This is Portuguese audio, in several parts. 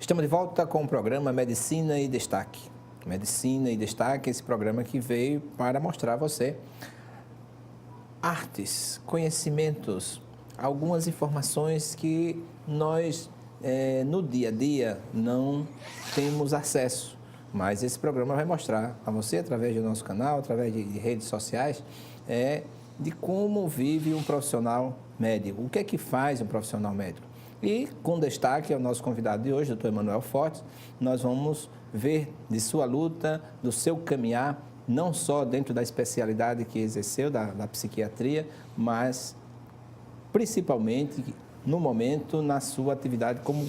Estamos de volta com o programa Medicina e Destaque. Medicina e Destaque, esse programa que veio para mostrar a você artes, conhecimentos, algumas informações que nós no dia a dia não temos acesso. Mas esse programa vai mostrar a você, através do nosso canal, através de redes sociais, de como vive um profissional médico, o que é que faz um profissional médico. E, com destaque ao nosso convidado de hoje, doutor Emanuel Fortes, nós vamos ver de sua luta, do seu caminhar, não só dentro da especialidade que exerceu, da psiquiatria, mas principalmente, no momento, na sua atividade como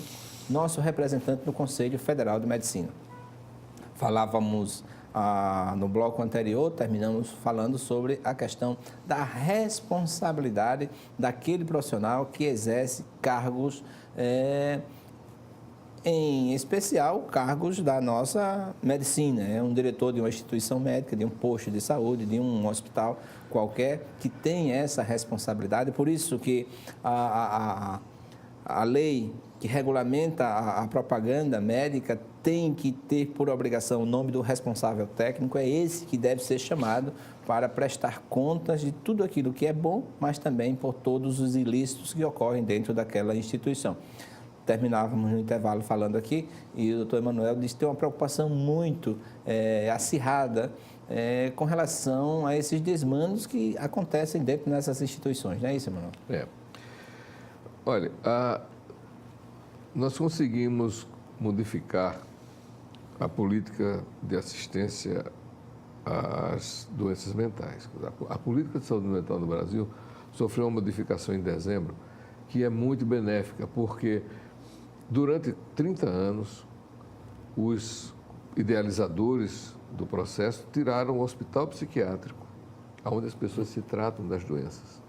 nosso representante no Conselho Federal de Medicina. Falávamos no bloco anterior, terminamos falando sobre a questão da responsabilidade daquele profissional que exerce cargos, em especial cargos da nossa medicina, um diretor de uma instituição médica, de um posto de saúde, de um hospital qualquer, que tem essa responsabilidade. Por isso que a lei que regulamenta a propaganda médica tem que ter por obrigação o nome do responsável técnico, é esse que deve ser chamado para prestar contas de tudo aquilo que é bom, mas também por todos os ilícitos que ocorrem dentro daquela instituição. Terminávamos no intervalo falando aqui e o doutor Emanuel disse que tem uma preocupação muito acirrada com relação a esses desmandos que acontecem dentro dessas instituições, não é isso, Emanuel? Olha, nós conseguimos modificar a política de assistência às doenças mentais. A política de saúde mental no Brasil sofreu uma modificação em dezembro que é muito benéfica, porque durante 30 anos os idealizadores do processo tiraram o hospital psiquiátrico, onde as pessoas se tratam das doenças,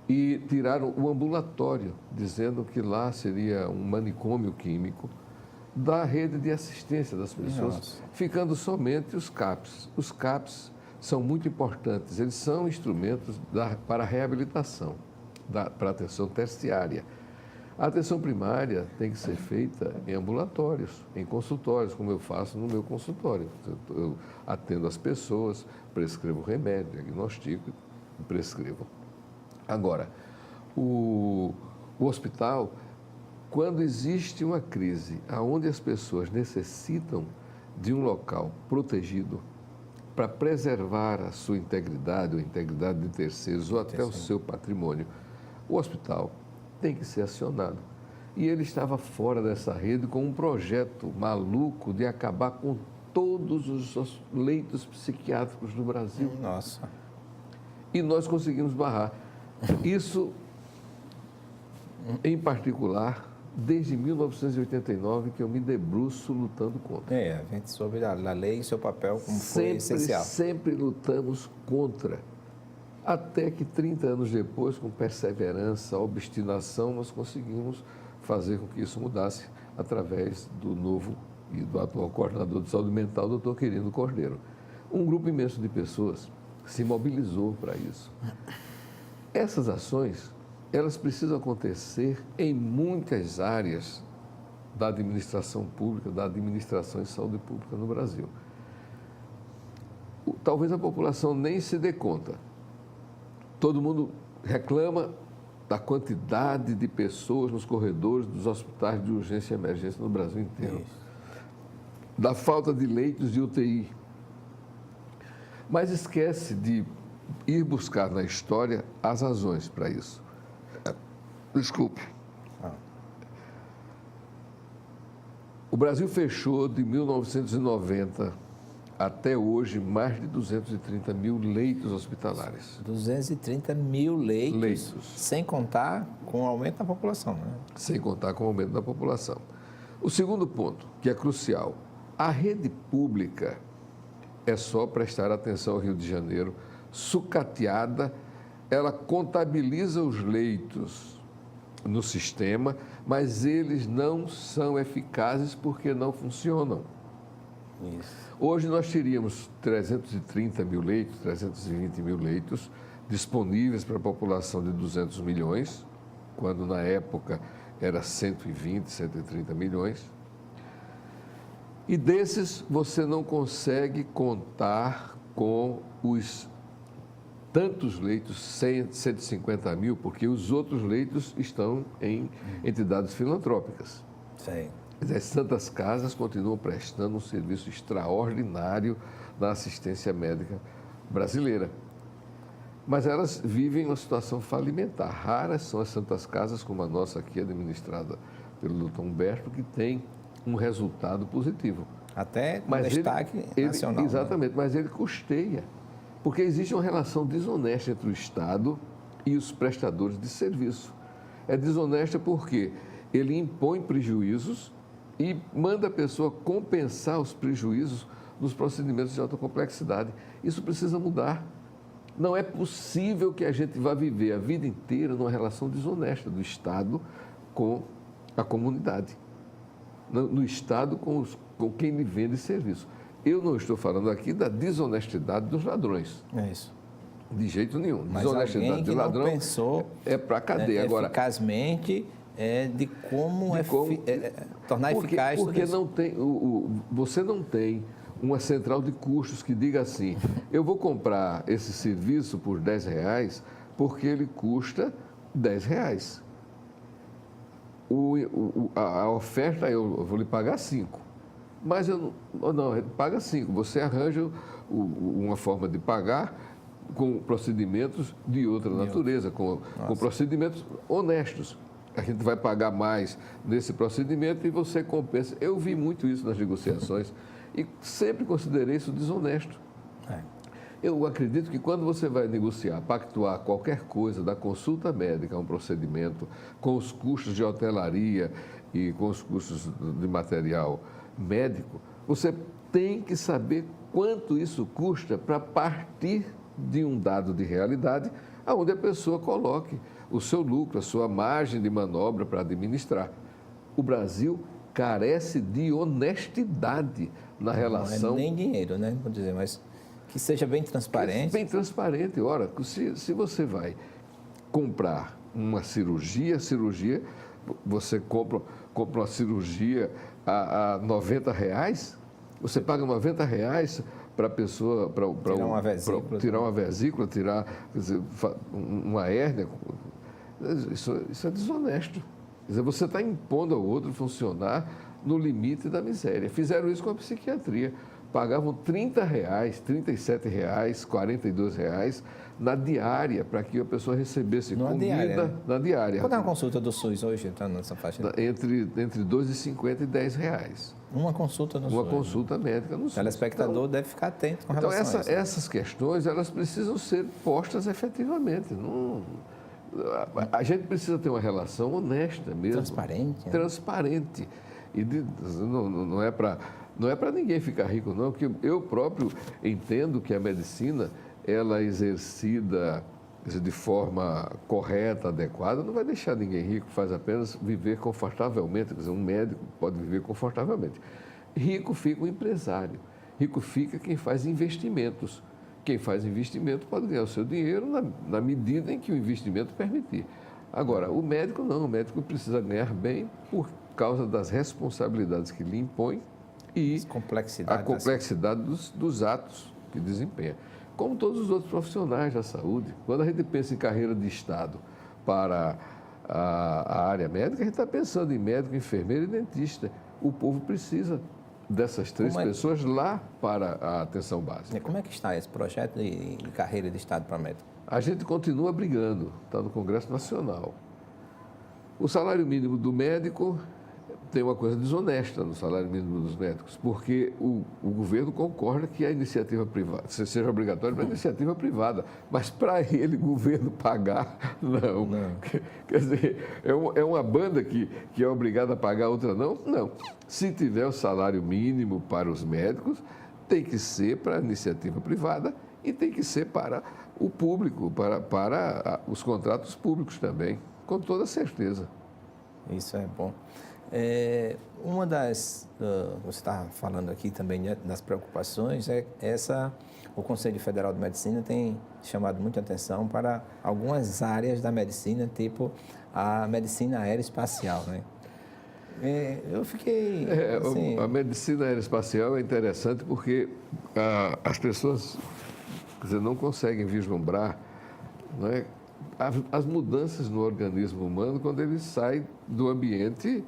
e tiraram o ambulatório, dizendo que lá seria um manicômio químico, da rede de assistência das pessoas. Nossa. Ficando somente os CAPs. Os CAPs são muito importantes, eles são instrumentos para a reabilitação, para a atenção terciária. A atenção primária tem que ser feita em ambulatórios, em consultórios, como eu faço no meu consultório. Eu atendo as pessoas, prescrevo remédio, diagnostico e prescrevo. Agora, o hospital, quando existe uma crise onde as pessoas necessitam de um local protegido para preservar a sua integridade ou a integridade de terceiros ou até o seu patrimônio, o hospital tem que ser acionado. E ele estava fora dessa rede com um projeto maluco de acabar com todos os leitos psiquiátricos do Brasil. Nossa. E nós conseguimos barrar. Isso, em particular, desde 1989, que eu me debruço lutando contra. A gente soube a lei e seu papel como foi essencial. Sempre lutamos contra. Até que 30 anos depois, com perseverança, obstinação, nós conseguimos fazer com que isso mudasse através do novo e do atual coordenador de saúde mental, doutor Quirino Cordeiro. Um grupo imenso de pessoas se mobilizou para isso. Essas ações, elas precisam acontecer em muitas áreas da administração pública, da administração de saúde pública no Brasil. Talvez a população nem se dê conta. Todo mundo reclama da quantidade de pessoas nos corredores dos hospitais de urgência e emergência no Brasil inteiro. Da falta de leitos de UTI. Mas esquece de ir buscar na história as razões para isso. Desculpe. O Brasil fechou de 1990 até hoje mais de 230 mil leitos hospitalares. 230 mil leitos. Sem contar com o aumento da população, né? Sem contar com o aumento da população. O segundo ponto, que é crucial, a rede pública é só prestar atenção ao Rio de Janeiro, sucateada, ela contabiliza os leitos no sistema, mas eles não são eficazes porque não funcionam. Isso. Hoje nós teríamos 330 mil leitos, 320 mil leitos disponíveis para a população de 200 milhões, quando na época era 120, 130 milhões. E desses, você não consegue contar com os tantos leitos, 100, 150 mil, porque os outros leitos estão em entidades filantrópicas. Sim. As Santas Casas continuam prestando um serviço extraordinário na assistência médica brasileira. Mas elas vivem uma situação falimentar. Raras são as Santas Casas, como a nossa aqui, administrada pelo Dr. Humberto, que tem um resultado positivo. Até com destaque nacional. Exatamente, mas ele custeia. Porque existe uma relação desonesta entre o Estado e os prestadores de serviço. É desonesta porque ele impõe prejuízos e manda a pessoa compensar os prejuízos nos procedimentos de alta complexidade. Isso precisa mudar. Não é possível que a gente vá viver a vida inteira numa relação desonesta do Estado com a comunidade, no Estado com quem lhe vende serviço. Eu não estou falando aqui da desonestidade dos ladrões. É isso. De jeito nenhum. Mas Desonestidade do ladrão pensou para a cadeia. Agora, eficazmente de como tornar eficaz tudo porque isso. Não tem, você não tem uma central de custos que diga assim, eu vou comprar esse serviço por R$10 porque ele custa R$10. A oferta eu vou lhe pagar 5. Mas eu não, paga 5. Você arranja uma forma de pagar com procedimentos de outra natureza, com procedimentos honestos. A gente vai pagar mais nesse procedimento e você compensa. Eu vi muito isso nas negociações e sempre considerei isso desonesto. Eu acredito que quando você vai negociar, pactuar qualquer coisa, da consulta médica a um procedimento, com os custos de hotelaria e com os custos de material médico, você tem que saber quanto isso custa para partir de um dado de realidade, onde a pessoa coloque o seu lucro, a sua margem de manobra para administrar. O Brasil carece de honestidade na relação... Não é nem dinheiro, né? Vou dizer, mas que seja bem transparente. Bem transparente. Ora, se você vai comprar uma cirurgia, você compra uma cirurgia a R$90, você paga R$90 para a pessoa tirar uma vesícula, tirar uma hérnia. Isso é desonesto. Quer dizer, você está impondo ao outro funcionar no limite da miséria. Fizeram isso com a psiquiatria. Pagavam R$30, R$37, R$42 na diária para que a pessoa recebesse comida na diária. Quanto é uma consulta do SUS hoje, está nessa faixa? Entre R$2,50 e R$10. Uma consulta no SUS. Uma consulta médica no SUS. O telespectador deve ficar atento com relação a isso. Então, essas questões, elas precisam ser postas efetivamente. A gente precisa ter uma relação honesta mesmo. Transparente. Né? Transparente. E não é para ninguém ficar rico, não, porque eu próprio entendo que a medicina, ela exercida de forma correta, adequada, não vai deixar ninguém rico, faz apenas viver confortavelmente. Quer dizer, um médico pode viver confortavelmente. Rico fica o empresário, rico fica quem faz investimentos. Quem faz investimento pode ganhar o seu dinheiro na medida em que o investimento permitir. Agora, o médico não, o médico precisa ganhar bem por causa das responsabilidades que lhe impõe e a complexidade dos atos que desempenha. Como todos os outros profissionais da saúde, quando a gente pensa em carreira de Estado para a área médica, a gente está pensando em médico, enfermeiro e dentista. O povo precisa dessas três pessoas lá para a atenção básica. E como é que está esse projeto de carreira de Estado para médico? A gente continua brigando, está no Congresso Nacional. O salário mínimo do médico tem uma coisa desonesta no salário mínimo dos médicos, porque o governo concorda que a iniciativa privada seja obrigatória para a iniciativa privada, mas para ele, o governo pagar, não. Quer dizer, é uma banda que é obrigada a pagar, outra não? Não. Se tiver o salário mínimo para os médicos, tem que ser para a iniciativa privada e tem que ser para o público, para os contratos públicos também, com toda certeza. Isso é bom. Uma das, você está falando aqui também das preocupações, o Conselho Federal de Medicina tem chamado muita atenção para algumas áreas da medicina, tipo a medicina aeroespacial, né? Eu fiquei, assim... A medicina aeroespacial é interessante porque as pessoas, quer dizer, não conseguem vislumbrar, não é, as mudanças no organismo humano quando ele sai do ambiente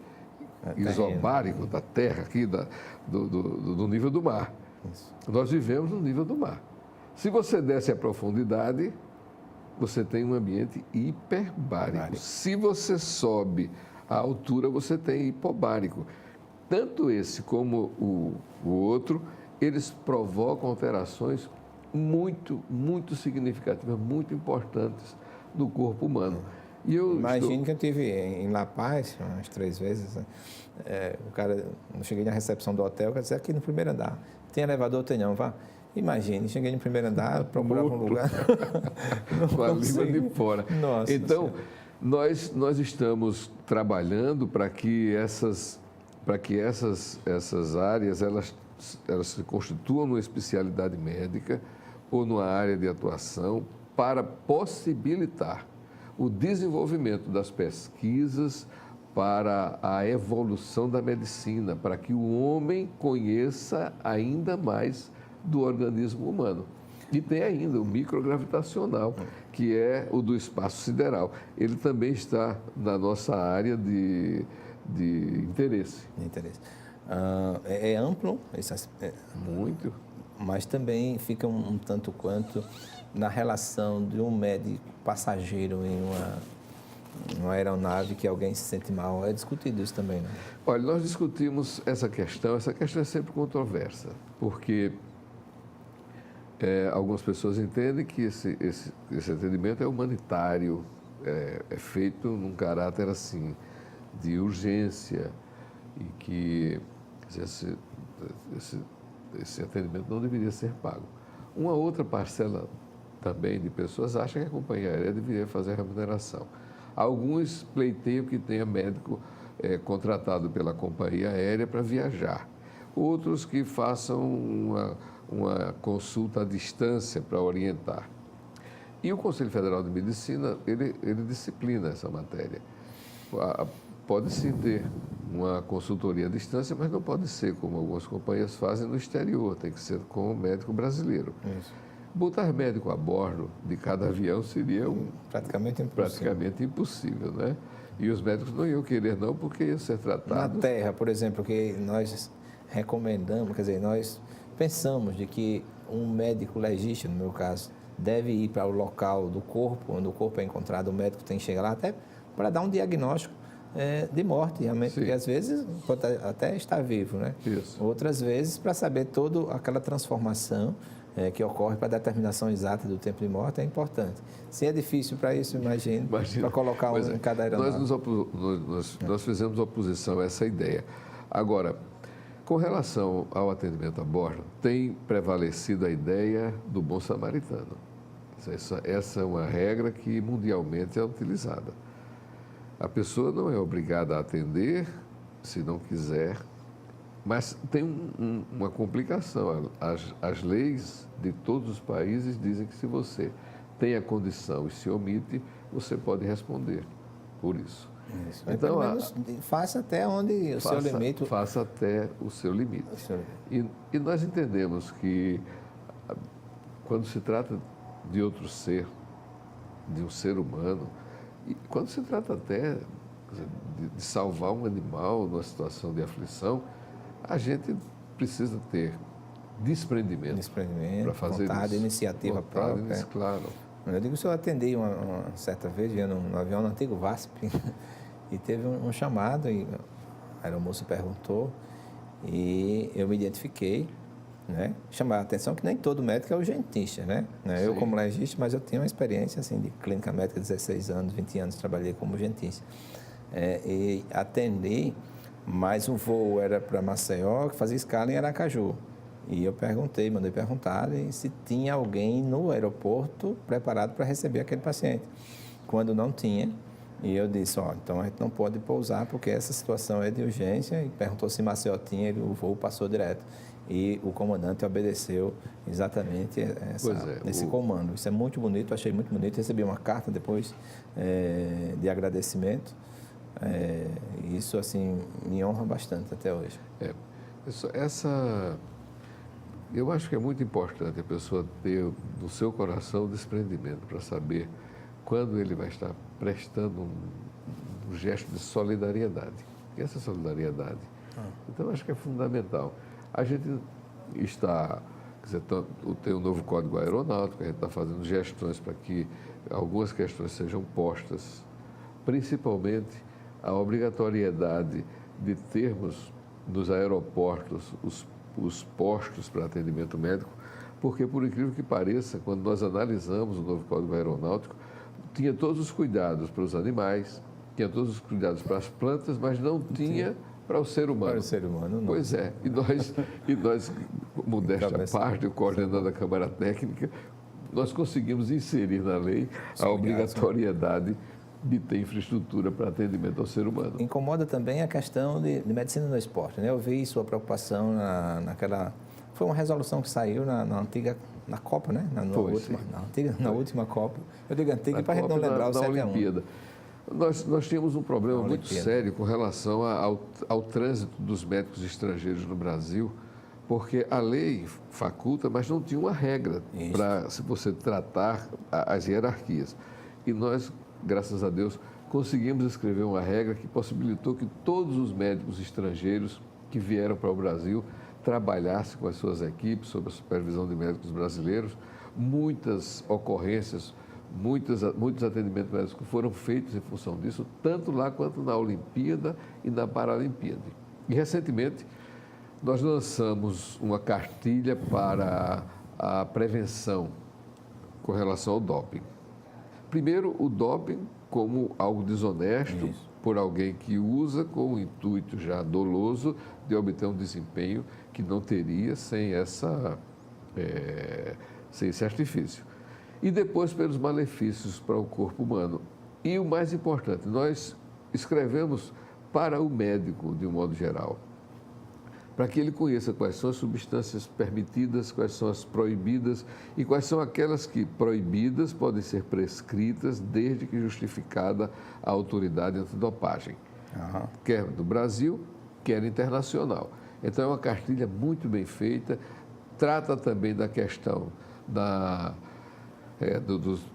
isobárico da Terra, aqui do nível do mar. Isso. Nós vivemos no nível do mar. Se você desce a profundidade, você tem um ambiente hiperbárico. Se você sobe a altura, você tem hipobárico. Tanto esse como o outro, eles provocam alterações muito, muito significativas, muito importantes no corpo humano. E Imagine que eu estive em La Paz umas 3 vezes. Né? Eu cheguei na recepção do hotel, quer dizer, aqui no primeiro andar. Tem elevador? Tem não, vá. Imagine, cheguei no primeiro andar, procurava um lugar. Com a língua de fora. Nossa, então, nós estamos trabalhando para que essas áreas elas se constituam numa especialidade médica ou numa área de atuação para possibilitar o desenvolvimento das pesquisas para a evolução da medicina, para que o homem conheça ainda mais do organismo humano. E tem ainda o microgravitacional, que é o do espaço sideral. Ele também está na nossa área de interesse. É amplo, Muito. mas também fica um tanto quanto na relação de um médico passageiro em uma aeronave que alguém se sente mal. É discutido isso também, né? Olha, nós discutimos essa questão é sempre controversa, porque algumas pessoas entendem que esse atendimento é humanitário, é feito num caráter assim, de urgência, e que esse atendimento não deveria ser pago. Uma outra parcela também de pessoas acha que a companhia aérea deveria fazer a remuneração. Alguns pleiteiam que tenha médico contratado pela companhia aérea para viajar. Outros que façam uma consulta à distância para orientar. E o Conselho Federal de Medicina, ele disciplina essa matéria. Pode sim ter uma consultoria à distância, mas não pode ser como algumas companhias fazem no exterior, tem que ser com o médico brasileiro. Isso. Botar médico a bordo de cada avião seria praticamente impossível, né? E os médicos não iam querer não, porque iam ser tratados... Na Terra, por exemplo, que nós recomendamos, quer dizer, nós pensamos de que um médico legista, no meu caso, deve ir para o local do corpo, onde o corpo é encontrado, o médico tem que chegar lá até para dar um diagnóstico de morte, realmente, Sim. porque às vezes pode até estar vivo, né? Isso. Outras vezes para saber toda aquela transformação que ocorre para a determinação exata do tempo de morte é importante. Se é difícil para isso, imagine. Para colocar em cada aeronave. Nós fizemos oposição a essa ideia. Agora, com relação ao atendimento a bordo, tem prevalecido a ideia do bom samaritano. Essa é uma regra que mundialmente é utilizada. A pessoa não é obrigada a atender se não quiser, mas tem uma complicação. As leis de todos os países dizem que se você tem a condição e se omite, você pode responder por isso. Isso. Então, pelo menos, faça até onde o seu limite. Faça até o seu limite. E nós entendemos que quando se trata de outro ser, de um ser humano, e quando se trata até de salvar um animal numa situação de aflição, a gente precisa ter desprendimento para fazer vontade, isso. iniciativa própria. Claro. Eu digo que eu atendi uma certa vez, no avião no antigo VASP, e teve um chamado, e a aeromoça perguntou, e eu me identifiquei, né? Chamar a atenção que nem todo médico é urgentista, né? Eu como legista, mas eu tenho uma experiência assim, de clínica médica, 16 anos, 20 anos, trabalhei como urgentista. E atendi, mas o voo era para Maceió, que fazia escala em Aracaju. E eu mandei perguntar se tinha alguém no aeroporto preparado para receber aquele paciente. Quando não tinha, e eu disse, então a gente não pode pousar porque essa situação é de urgência, e perguntou se Maceió tinha, o voo passou direto. E o comandante obedeceu exatamente esse comando. Isso é muito bonito, achei muito bonito. Recebi uma carta depois de agradecimento, Isso, assim, me honra bastante até hoje. Eu acho que é muito importante a pessoa ter no seu coração o desprendimento para saber quando ele vai estar prestando um gesto de solidariedade. E essa solidariedade, então, acho que é fundamental. A gente está, quer dizer, tem um novo Código Aeronáutico, a gente está fazendo gestões para que algumas questões sejam postas, principalmente a obrigatoriedade de termos nos aeroportos os postos para atendimento médico, porque, por incrível que pareça, quando nós analisamos o novo Código Aeronáutico, tinha todos os cuidados para os animais, tinha todos os cuidados para as plantas, mas não tinha para o ser humano. Para o ser humano, não. Pois é, e nós modéstia à parte, coordenando a Câmara Técnica, nós conseguimos inserir na lei a obrigatoriedade de ter infraestrutura para atendimento ao ser humano. Incomoda também a questão de medicina no esporte, né? Eu vi sua preocupação naquela... Foi uma resolução que saiu na antiga... Na Copa, né? Na última Copa. Eu digo antiga para a gente não lembrar o 7-1. Olimpíada. Nós tínhamos um problema muito sério com relação ao trânsito dos médicos estrangeiros no Brasil, porque a lei faculta, mas não tinha uma regra para se você tratar as hierarquias. E nós, graças a Deus, conseguimos escrever uma regra que possibilitou que todos os médicos estrangeiros que vieram para o Brasil trabalhassem com as suas equipes, sob a supervisão de médicos brasileiros. Muitas ocorrências, muitos atendimentos médicos foram feitos em função disso, tanto lá quanto na Olimpíada e na Paralimpíada. E, recentemente, nós lançamos uma cartilha para a prevenção com relação ao doping. Primeiro, o doping como algo desonesto por alguém que usa com o intuito já doloso de obter um desempenho que não teria sem esse artifício. E depois pelos malefícios para o corpo humano. E o mais importante, nós escrevemos para o médico, de um modo geral, para que ele conheça quais são as substâncias permitidas, quais são as proibidas e quais são aquelas que proibidas podem ser prescritas desde que justificada a autoridade antidopagem, quer do Brasil, quer internacional. Então é uma cartilha muito bem feita, trata também da questão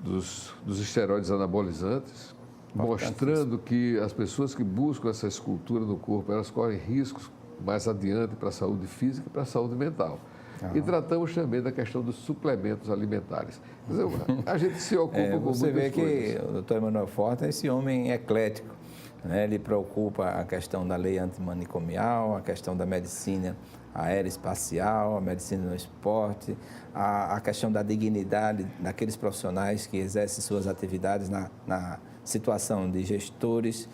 dos esteroides anabolizantes, mostrando que as pessoas que buscam essa escultura no corpo, elas correm riscos mais adiante para a saúde física e para a saúde mental. E tratamos também da questão dos suplementos alimentares. Quer dizer, a gente se ocupa com muitas coisas. Você vê que o Dr. Emanuel Forte é esse homem eclético, né? Ele preocupa a questão da lei antimanicomial, a questão da medicina aeroespacial, a medicina no esporte, a questão da dignidade daqueles profissionais que exercem suas atividades na situação de gestores.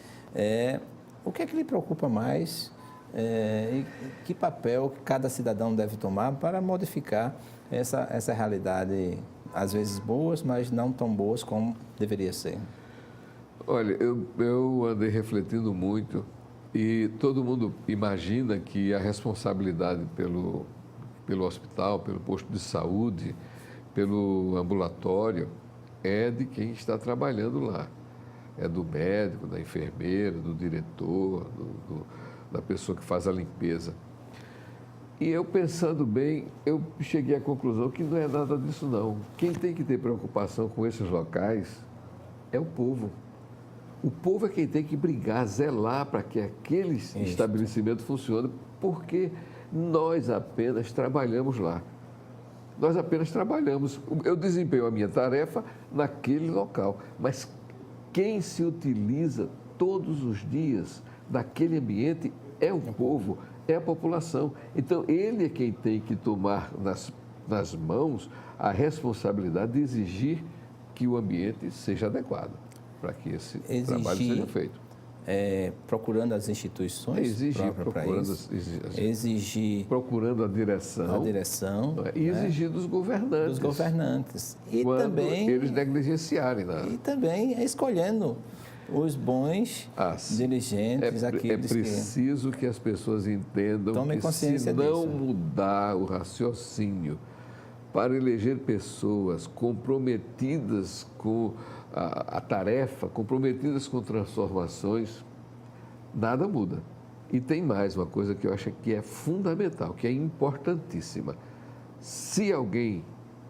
O que é que lhe preocupa mais? E que papel cada cidadão deve tomar para modificar essa realidade, às vezes boas, mas não tão boas como deveria ser? Olha, eu andei refletindo muito e todo mundo imagina que a responsabilidade pelo hospital, pelo posto de saúde, pelo ambulatório, é de quem está trabalhando lá. É do médico, da enfermeira, do diretor, da pessoa que faz a limpeza. E eu, pensando bem, eu cheguei à conclusão que não é nada disso, não. Quem tem que ter preocupação com esses locais é o povo. O povo é quem tem que brigar, zelar para que aquele estabelecimento funcione, porque nós apenas trabalhamos lá. Nós apenas trabalhamos. Eu desempenho a minha tarefa naquele local, mas quem se utiliza todos os dias daquele ambiente é o povo, é a população. Então, ele é quem tem que tomar nas mãos a responsabilidade de exigir que o ambiente seja adequado para que esse trabalho seja feito. Procurando as instituições procurando a direção, e exigir dos governantes. E quando também eles negligenciarem. E também escolhendo os bons dirigentes, aqueles que... É preciso que as pessoas entendam que se não mudar o raciocínio para eleger pessoas comprometidas com a tarefa, comprometidas com transformações, nada muda. E tem mais uma coisa que eu acho que é fundamental, que é importantíssima. Se alguém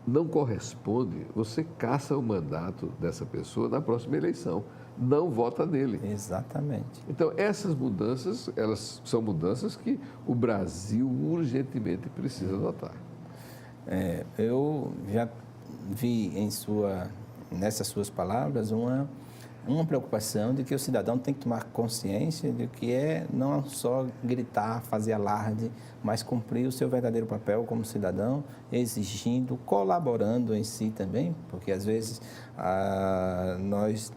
não corresponde, você caça o mandato dessa pessoa na próxima eleição. Não vota nele. Exatamente. Então, essas mudanças, elas são mudanças que o Brasil urgentemente precisa adotar. Eu já vi nessas suas palavras uma preocupação de que o cidadão tem que tomar consciência de que é não só gritar, fazer alarde, mas cumprir o seu verdadeiro papel como cidadão, exigindo, colaborando em si também, porque às vezes nós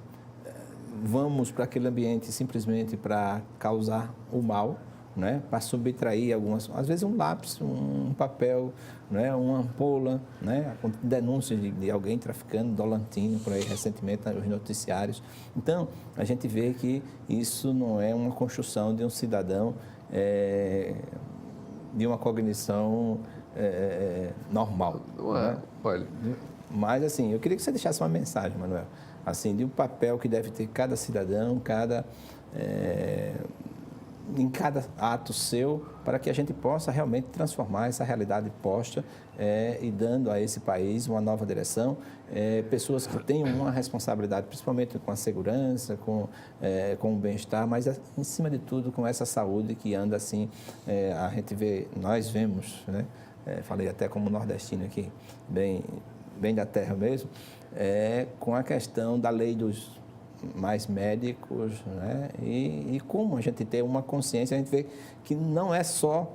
vamos para aquele ambiente simplesmente para causar o mal, né? Para subtrair algumas, às vezes um lápis, um papel, né? Uma ampola, né? Denúncias de alguém traficando dolantina por aí recentemente nos noticiários. Então, a gente vê que isso não é uma construção de um cidadão de uma cognição normal. Não é, né? olha. Mas, assim, eu queria que você deixasse uma mensagem, Manuel, assim, de um papel que deve ter cada cidadão, em cada ato seu, para que a gente possa realmente transformar essa realidade posta e dando a esse país uma nova direção, pessoas que tenham uma responsabilidade, principalmente com a segurança, com o bem-estar, mas, em cima de tudo, com essa saúde que anda assim, a gente vê, nós vemos, né? Falei até como nordestino aqui, bem da terra mesmo, com a questão da lei dos mais médicos, né? E como a gente tem uma consciência, a gente vê que não é só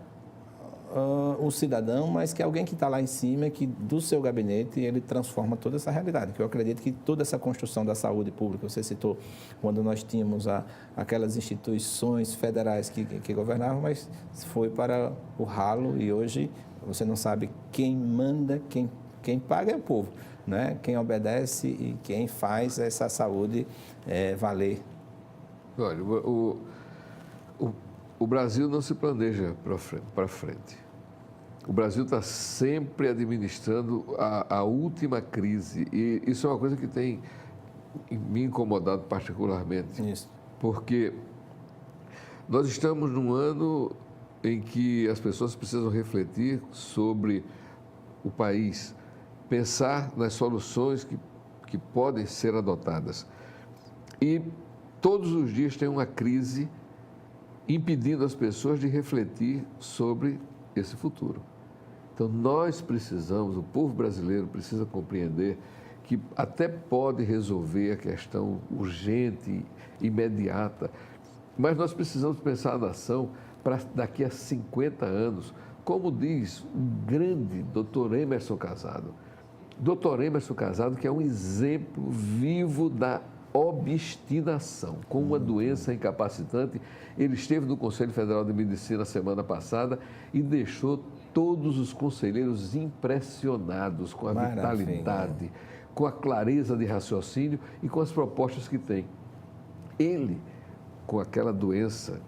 o cidadão, mas que é alguém que está lá em cima, que do seu gabinete ele transforma toda essa realidade. Que eu acredito que toda essa construção da saúde pública, você citou, quando nós tínhamos aquelas instituições federais que governavam, mas foi para o ralo e hoje você não sabe quem manda, quem paga é o povo, né? Quem obedece e quem faz essa saúde valer. Olha, o Brasil não se planeja para frente. O Brasil está sempre administrando a última crise. E isso é uma coisa que tem me incomodado particularmente. Isso. Porque nós estamos num ano em que as pessoas precisam refletir sobre o país, pensar nas soluções que podem ser adotadas. E todos os dias tem uma crise impedindo as pessoas de refletir sobre esse futuro. Então, nós precisamos, o povo brasileiro precisa compreender que até pode resolver a questão urgente, imediata, mas nós precisamos pensar a nação para daqui a 50 anos, como diz o grande doutor Emerson Casado. Doutor Emerson Casado, que é um exemplo vivo da obstinação, com uma doença incapacitante. Ele esteve no Conselho Federal de Medicina semana passada e deixou todos os conselheiros impressionados com a vitalidade, com a clareza de raciocínio e com as propostas que tem. Ele, com aquela doença,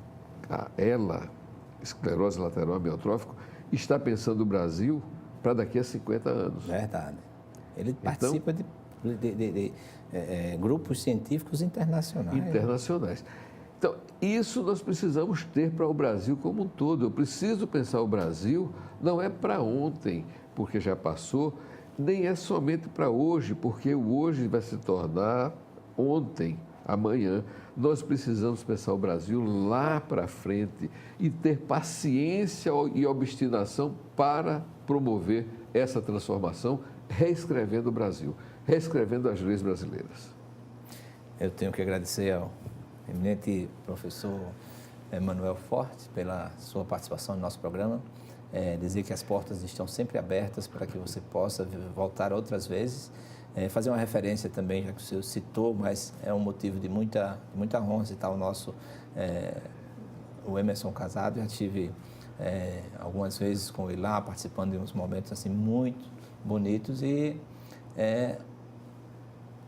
esclerose lateral amiotrófica, está pensando o Brasil para daqui a 50 anos. Verdade. Ele participa de grupos científicos internacionais. Então, isso nós precisamos ter para o Brasil como um todo. Eu preciso pensar o Brasil, não é para ontem, porque já passou, nem é somente para hoje, porque o hoje vai se tornar ontem, amanhã. Nós precisamos pensar o Brasil lá para frente e ter paciência e obstinação para promover essa transformação, reescrevendo o Brasil, reescrevendo as leis brasileiras. Eu tenho que agradecer ao eminente professor Manuel Forte pela sua participação no nosso programa, dizer que as portas estão sempre abertas para que você possa voltar outras vezes, fazer uma referência também, já que o senhor citou, mas é um motivo de muita honra citar o Emerson Casado. Já tive algumas vezes com ele lá, participando de uns momentos assim muito bonitos e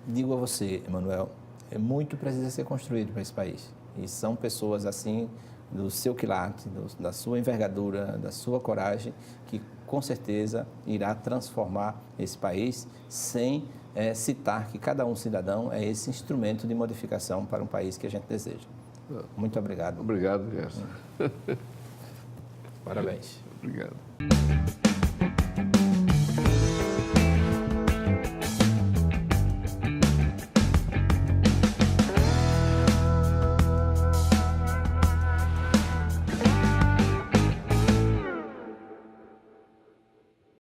digo a você, Emanuel, muito precisa ser construído para esse país. E são pessoas assim, do seu quilate, da sua envergadura, da sua coragem, que com certeza irá transformar esse país sem citar que cada um cidadão é esse instrumento de modificação para um país que a gente deseja. Muito obrigado. Obrigado, Gerson. Parabéns. Obrigado.